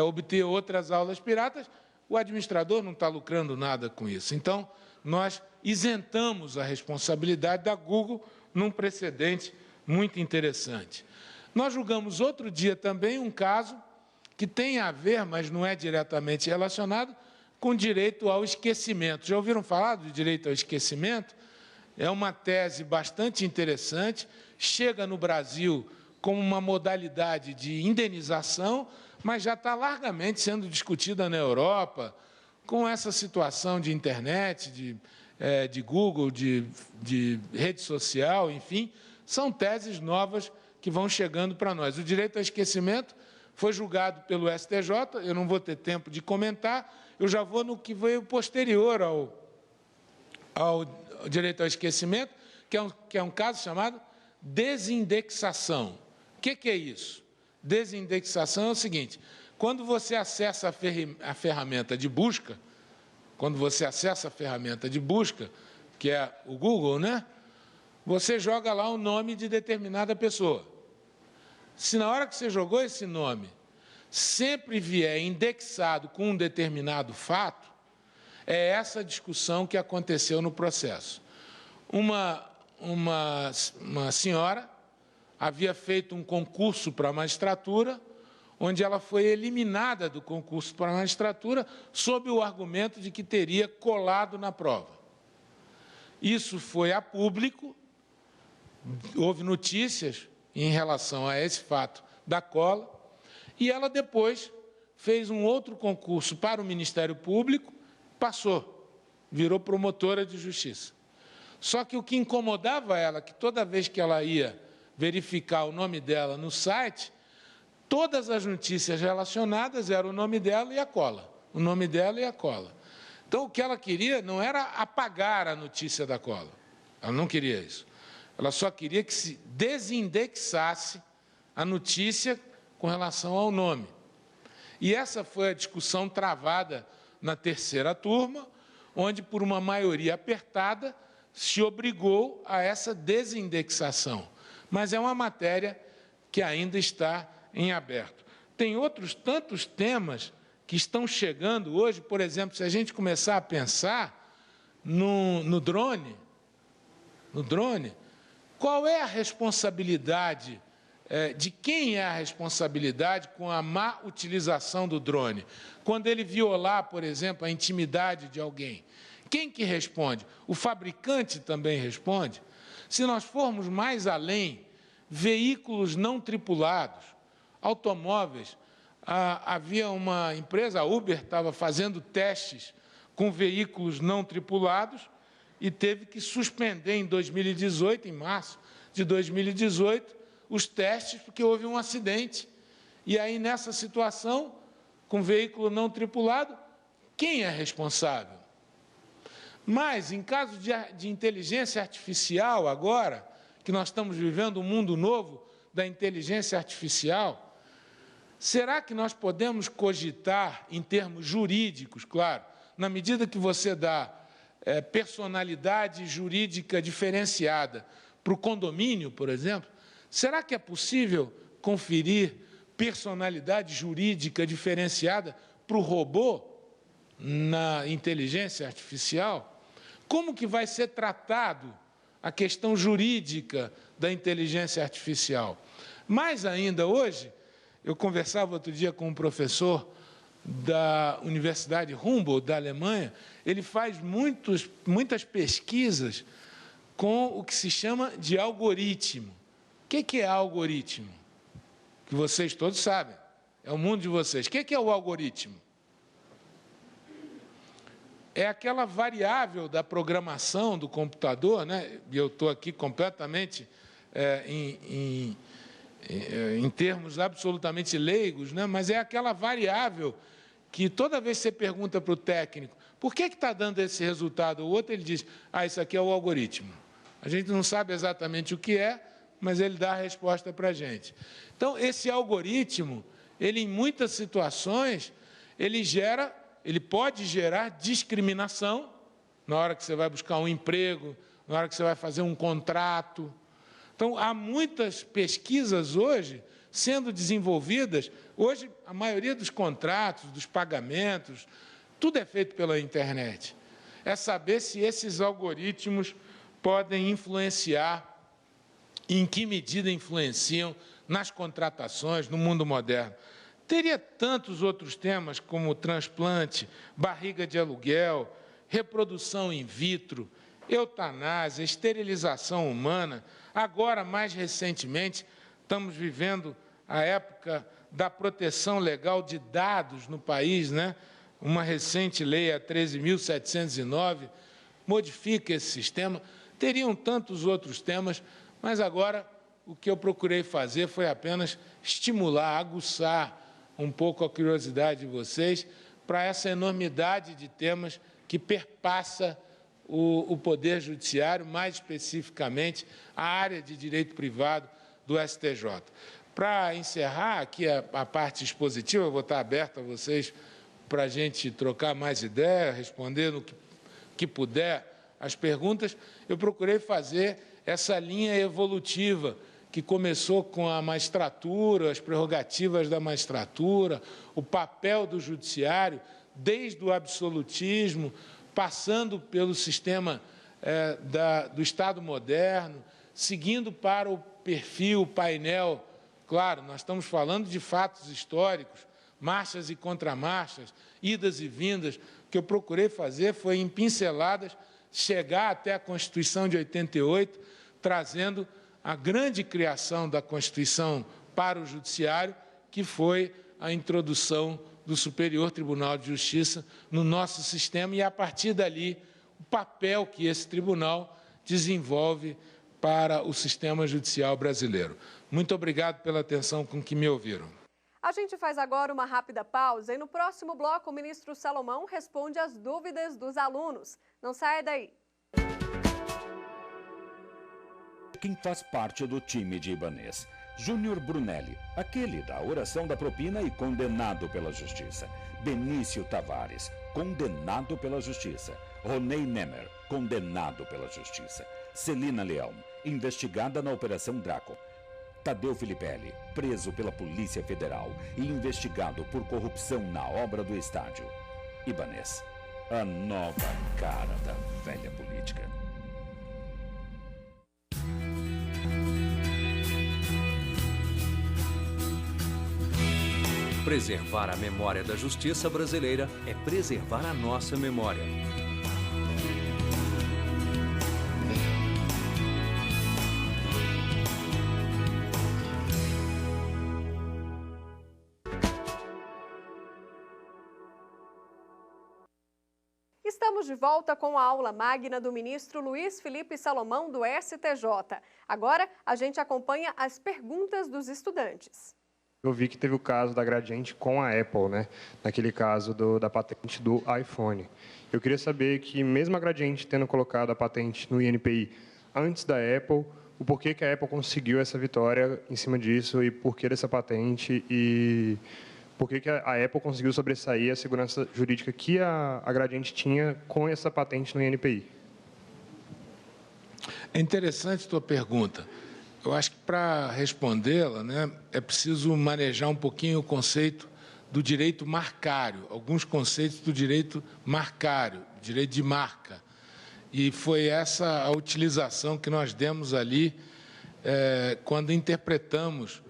obter outras aulas piratas. O administrador não está lucrando nada com isso. Então, nós isentamos a responsabilidade da Google num precedente muito interessante. Nós julgamos outro dia também um caso que tem a ver, mas não é diretamente relacionado, com direito ao esquecimento. Já ouviram falar do direito ao esquecimento? é uma tese bastante interessante, chega no Brasil como uma modalidade de indenização, mas já está largamente sendo discutida na Europa, com essa situação de internet, de Google, de rede social, enfim, são teses novas que vão chegando para nós. O direito ao esquecimento foi julgado pelo STJ, eu não vou ter tempo de comentar, eu já vou no que veio posterior ao direito ao esquecimento, que é um caso chamado desindexação. O que é isso? Desindexação é o seguinte: quando você acessa a ferramenta de busca, que é o Google, né? Você joga lá o nome de determinada pessoa. Se na hora que você jogou esse nome, sempre vier indexado com um determinado fato, é essa discussão que aconteceu no processo. Uma senhora havia feito um concurso para a magistratura, onde ela foi eliminada do concurso para a magistratura sob o argumento de que teria colado na prova. Isso foi a público, houve notícias em relação a esse fato da cola, e ela depois fez um outro concurso para o Ministério Público, passou, virou promotora de justiça. Só que o que incomodava ela, que toda vez que ela ia verificar o nome dela no site, todas as notícias relacionadas eram o nome dela e a cola. O nome dela e a cola. Então, o que ela queria não era apagar a notícia da cola. Ela não queria isso. Ela só queria que se desindexasse a notícia com relação ao nome. E essa foi a discussão travada na terceira turma, onde, por uma maioria apertada, se obrigou a essa desindexação. Mas é uma matéria que ainda está em aberto. Tem outros tantos temas que estão chegando hoje, por exemplo, se a gente começar a pensar no drone, qual é a responsabilidade, de quem é a responsabilidade com a má utilização do drone? Quando ele violar, por exemplo, a intimidade de alguém, quem que responde? O fabricante também responde? Se nós formos mais além, veículos não tripulados, automóveis, havia uma empresa, a Uber, estava fazendo testes com veículos não tripulados e teve que suspender em 2018, em março de 2018, os testes, porque houve um acidente. E aí, nessa situação, com veículo não tripulado, quem é responsável? Mas, em caso de inteligência artificial, agora, que nós estamos vivendo um mundo novo da inteligência artificial, será que nós podemos cogitar, em termos jurídicos, claro, na medida que você dá personalidade jurídica diferenciada para o condomínio, por exemplo, será que é possível conferir personalidade jurídica diferenciada para o robô na inteligência artificial? Como que vai ser tratado a questão jurídica da inteligência artificial? Mais ainda, hoje, eu conversava outro dia com um professor da Universidade Humboldt, da Alemanha, ele faz muitas pesquisas com o que se chama de algoritmo. O que é algoritmo? Que vocês todos sabem, é o mundo de vocês. O que é o algoritmo? É aquela variável da programação do computador, né? E eu estou aqui completamente em termos absolutamente leigos, né? Mas é aquela variável que toda vez que você pergunta para o técnico por que está dando esse resultado, o outro ele diz, isso aqui é o algoritmo. A gente não sabe exatamente o que é, mas ele dá a resposta para a gente. Então, esse algoritmo, ele em muitas situações, ele pode gerar discriminação na hora que você vai buscar um emprego, na hora que você vai fazer um contrato. Então, há muitas pesquisas hoje sendo desenvolvidas. Hoje, a maioria dos contratos, dos pagamentos, tudo é feito pela internet. É saber se esses algoritmos podem influenciar, e em que medida influenciam nas contratações, no mundo moderno. Teria tantos outros temas como transplante, barriga de aluguel, reprodução in vitro, eutanásia, esterilização humana. Agora, mais recentemente, estamos vivendo a época da proteção legal de dados no país, né? Uma recente lei, a 13.709, modifica esse sistema. Teriam tantos outros temas, mas agora o que eu procurei fazer foi apenas estimular, aguçar um pouco a curiosidade de vocês para essa enormidade de temas que perpassa o Poder Judiciário, mais especificamente a área de direito privado do STJ. Para encerrar aqui a parte expositiva, eu vou estar aberto a vocês para a gente trocar mais ideia, responder no que puder as perguntas. Eu procurei fazer essa linha evolutiva que começou com a magistratura, as prerrogativas da magistratura, o papel do judiciário, desde o absolutismo, passando pelo sistema do Estado moderno, seguindo para o perfil, painel. Claro, nós estamos falando de fatos históricos, marchas e contramarchas, idas e vindas. O que eu procurei fazer foi, em pinceladas, chegar até a Constituição de 88, trazendo a grande criação da Constituição para o Judiciário, que foi a introdução do Superior Tribunal de Justiça no nosso sistema e, a partir dali, o papel que esse tribunal desenvolve para o sistema judicial brasileiro. Muito obrigado pela atenção com que me ouviram. A gente faz agora uma rápida pausa e no próximo bloco o ministro Salomão responde às dúvidas dos alunos. Não saia daí. Quem faz parte do time de Ibanez? Júnior Brunelli, aquele da oração da propina e condenado pela justiça. Benício Tavares, condenado pela justiça. Ronei Nemer, condenado pela justiça. Celina Leão, investigada na Operação Draco. Tadeu Filipelli, preso pela Polícia Federal e investigado por corrupção na obra do estádio. Ibanez, a nova cara da velha política. Preservar a memória da justiça brasileira é preservar a nossa memória. Estamos de volta com a aula magna do ministro Luiz Felipe Salomão, do STJ. Agora, a gente acompanha as perguntas dos estudantes. Eu vi que teve o caso da Gradiente com a Apple, né? Naquele caso da patente do iPhone. Eu queria saber que, mesmo a Gradiente tendo colocado a patente no INPI antes da Apple, o porquê que a Apple conseguiu essa vitória em cima disso e porquê dessa patente e por que a Apple conseguiu sobressair a segurança jurídica que a Gradiente tinha com essa patente no INPI? É interessante a tua pergunta. Eu acho que, para respondê-la, né, é preciso manejar um pouquinho o conceito do direito marcário, alguns conceitos do direito marcário, direito de marca. E foi essa a utilização que nós demos ali quando interpretamos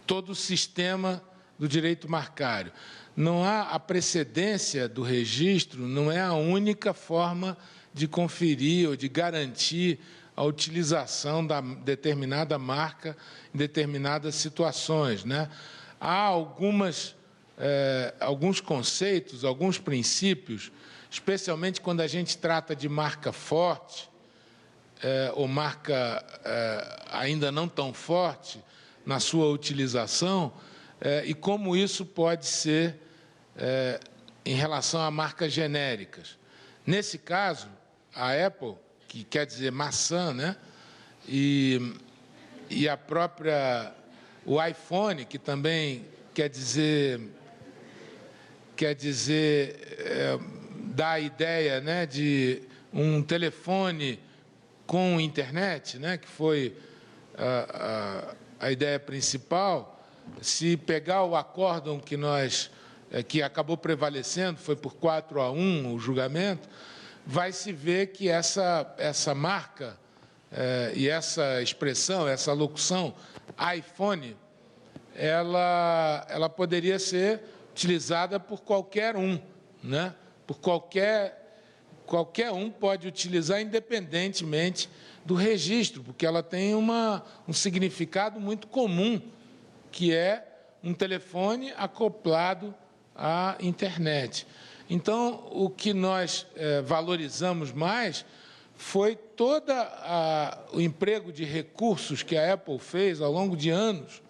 todo o sistema do direito marcário. Não há a precedência do registro, não é a única forma de conferir ou de garantir a utilização da determinada marca em determinadas situações, né? Há alguns conceitos, alguns princípios, especialmente quando a gente trata de marca forte ou marca ainda não tão forte na sua utilização, e como isso pode ser em relação a marcas genéricas. Nesse caso, a Apple, que quer dizer maçã, né? E o iPhone, que também quer dizer dá a ideia, né, de um telefone com internet, né, que foi a ideia principal. Se pegar o acórdão que acabou prevalecendo, foi por 4-1 o julgamento, vai se ver que essa marca e essa expressão, essa locução, iPhone, ela poderia ser utilizada por qualquer um, né? Por qualquer um pode utilizar independentemente do registro, porque ela tem um significado muito comum, que é um telefone acoplado à internet. Então, o que nós valorizamos mais foi todo o emprego de recursos que a Apple fez ao longo de anos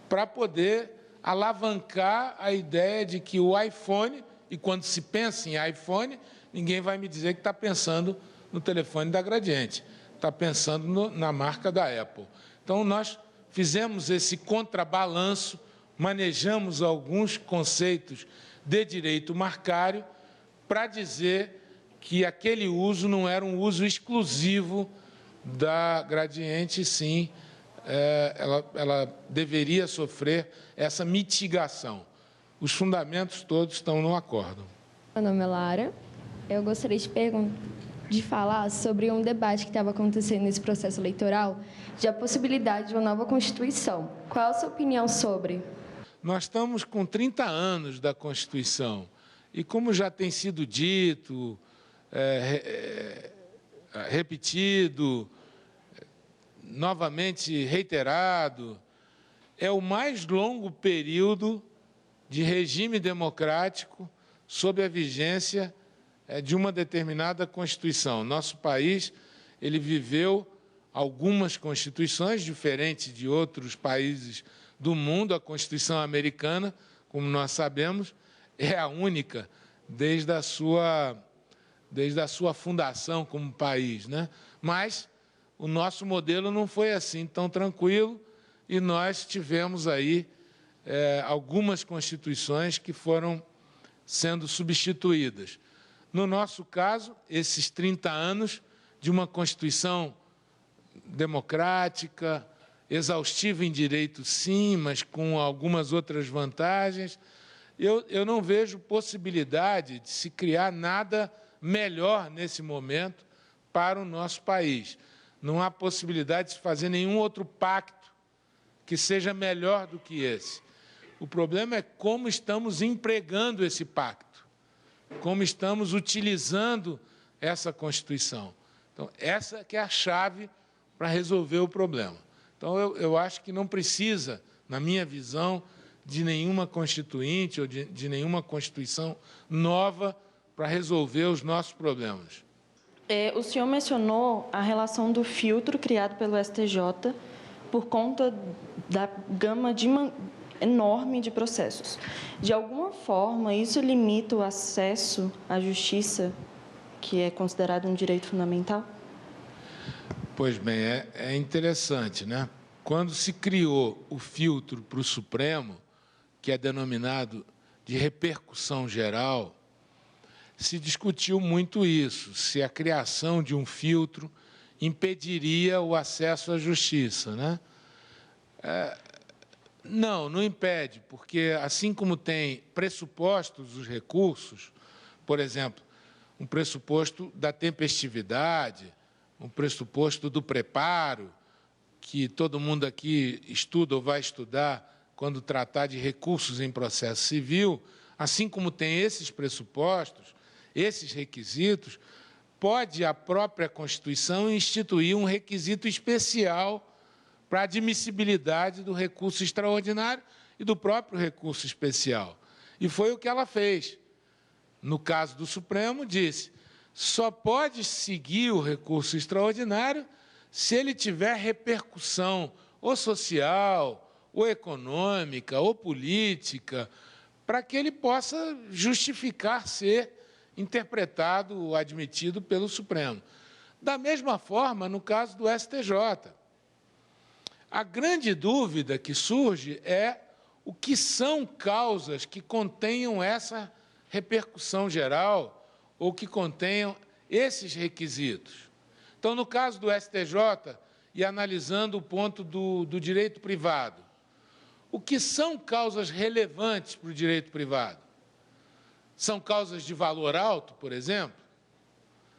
para poder alavancar a ideia de que o iPhone, e quando se pensa em iPhone, ninguém vai me dizer que está pensando no telefone da Gradiente, está pensando na marca da Apple. Então, nós fizemos esse contrabalanço, manejamos alguns conceitos de direito marcário para dizer que aquele uso não era um uso exclusivo da Gradiente, sim, ela deveria sofrer essa mitigação. Os fundamentos todos estão no acórdão. Meu nome é Lara. Eu gostaria de falar sobre um debate que estava acontecendo nesse processo eleitoral, de a possibilidade de uma nova Constituição. Qual a sua opinião sobre? Nós estamos com 30 anos da Constituição e, como já tem sido dito, repetido, novamente reiterado, é o mais longo período de regime democrático sob a vigência de uma determinada Constituição. Nosso país, ele viveu algumas constituições diferentes de outros países do mundo. A Constituição americana, como nós sabemos, é a única desde a sua fundação como país, né? Mas o nosso modelo não foi assim tão tranquilo e nós tivemos aí algumas constituições que foram sendo substituídas. No nosso caso, esses 30 anos de uma Constituição democrática, exaustiva em direito, sim, mas com algumas outras vantagens, eu não vejo possibilidade de se criar nada melhor nesse momento para o nosso país. Não há possibilidade de se fazer nenhum outro pacto que seja melhor do que esse. O problema é como estamos empregando esse pacto, como estamos utilizando essa Constituição. Então, essa que é a chave para resolver o problema. Então, eu acho que não precisa, na minha visão, de nenhuma constituinte ou de nenhuma Constituição nova para resolver os nossos problemas. O senhor mencionou a relação do filtro criado pelo STJ por conta da gama enorme de processos. De alguma forma, isso limita o acesso à justiça, que é considerado um direito fundamental? Pois bem, é interessante, né? Quando se criou o filtro para o Supremo, que é denominado de repercussão geral, se discutiu muito isso, se a criação de um filtro impediria o acesso à justiça, né? Não impede, porque assim como tem pressupostos dos recursos, por exemplo, um pressuposto da tempestividade, um pressuposto do preparo, que todo mundo aqui estuda ou vai estudar quando tratar de recursos em processo civil, assim como tem esses pressupostos, esses requisitos, pode a própria Constituição instituir um requisito especial para a admissibilidade do recurso extraordinário e do próprio recurso especial. E foi o que ela fez. No caso do Supremo, disse, só pode seguir o recurso extraordinário se ele tiver repercussão ou social, ou econômica, ou política, para que ele possa justificar ser interpretado ou admitido pelo Supremo. Da mesma forma, no caso do STJ. A grande dúvida que surge é o que são causas que contenham essa repercussão geral ou que contenham esses requisitos. Então, no caso do STJ, e analisando o ponto do direito privado, o que são causas relevantes para o direito privado? São causas de valor alto, por exemplo?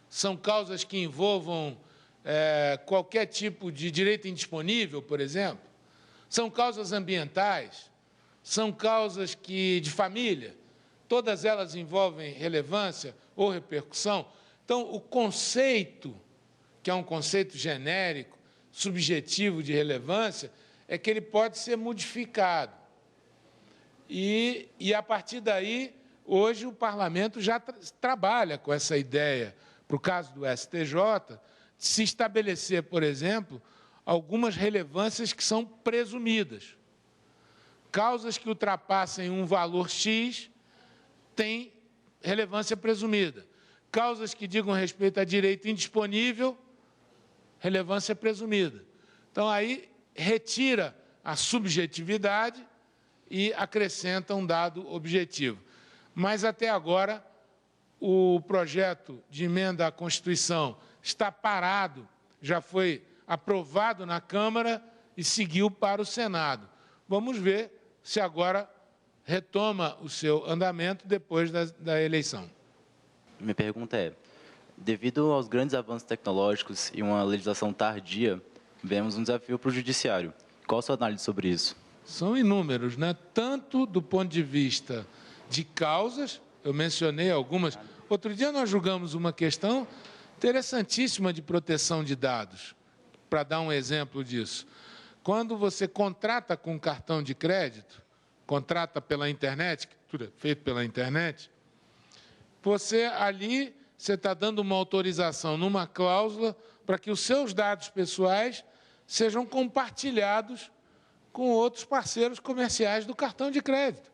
São causas que envolvam qualquer tipo de direito indisponível, por exemplo? São causas ambientais? São causas de família? todas elas envolvem relevância ou repercussão. Então, o conceito, que é um conceito genérico, subjetivo de relevância, é que ele pode ser modificado. E a partir daí, hoje o Parlamento já trabalha com essa ideia, para o caso do STJ, de se estabelecer, por exemplo, algumas relevâncias que são presumidas. Causas que ultrapassem um valor X têm relevância presumida. Causas que digam respeito a direito indisponível, relevância presumida. Então, aí, retira a subjetividade e acrescenta um dado objetivo. Mas, até agora, o projeto de emenda à Constituição está parado, já foi aprovado na Câmara e seguiu para o Senado. Vamos ver se agora retoma o seu andamento depois da eleição. Minha pergunta é, devido aos grandes avanços tecnológicos e uma legislação tardia, vemos um desafio para o Judiciário. Qual a sua análise sobre isso? São inúmeros, né? Tanto do ponto de vista de causas, eu mencionei algumas. Outro dia nós julgamos uma questão interessantíssima de proteção de dados, para dar um exemplo disso. Quando você contrata com cartão de crédito, contrata pela internet, que tudo é feito pela internet, você está dando uma autorização numa cláusula para que os seus dados pessoais sejam compartilhados com outros parceiros comerciais do cartão de crédito.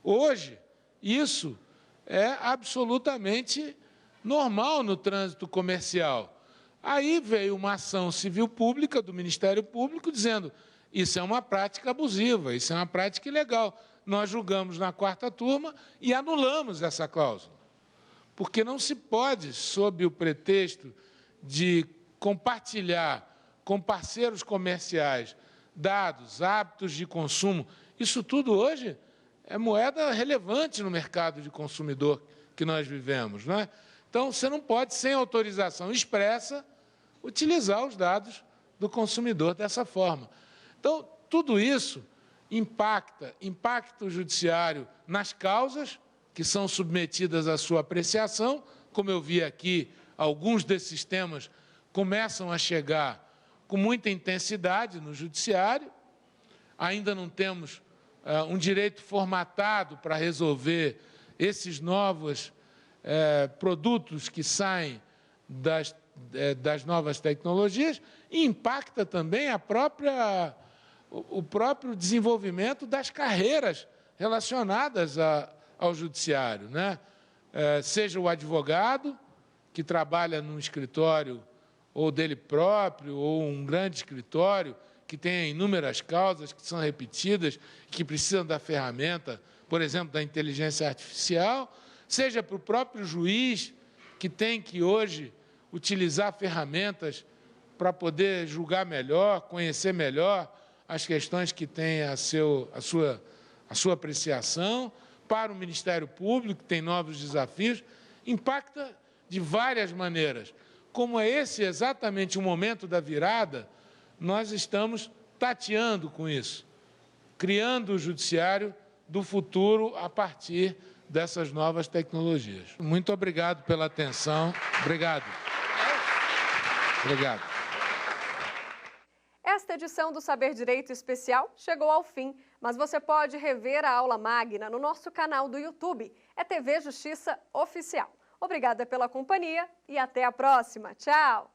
Hoje, isso é absolutamente normal no trânsito comercial. Aí veio uma ação civil pública do Ministério Público dizendo isso é uma prática abusiva, isso é uma prática ilegal. Nós julgamos na 4ª turma e anulamos essa cláusula. Porque não se pode, sob o pretexto de compartilhar com parceiros comerciais dados, hábitos de consumo, isso tudo hoje é moeda relevante no mercado de consumidor que nós vivemos, não é? Então, você não pode, sem autorização expressa, utilizar os dados do consumidor dessa forma. Então, tudo isso impacta o judiciário nas causas que são submetidas à sua apreciação. Como eu vi aqui, alguns desses temas começam a chegar com muita intensidade no judiciário. Ainda não temos um direito formatado para resolver esses novos produtos que saem das novas tecnologias, e impacta também o próprio desenvolvimento das carreiras relacionadas ao judiciário, né? Seja o advogado, que trabalha num escritório ou dele próprio, ou um grande escritório, que tem inúmeras causas que são repetidas, que precisam da ferramenta, por exemplo, da inteligência artificial, seja para o próprio juiz, que tem que hoje utilizar ferramentas para poder julgar melhor, conhecer melhor as questões que têm a sua apreciação, para o Ministério Público, que tem novos desafios, impacta de várias maneiras. Como é esse exatamente o momento da virada, nós estamos tateando com isso, criando o judiciário do futuro a partir dessas novas tecnologias. Muito obrigado pela atenção. Obrigado. Obrigado. Esta edição do Saber Direito Especial chegou ao fim, mas você pode rever a aula magna no nosso canal do YouTube, é TV Justiça Oficial. Obrigada pela companhia e até a próxima. Tchau!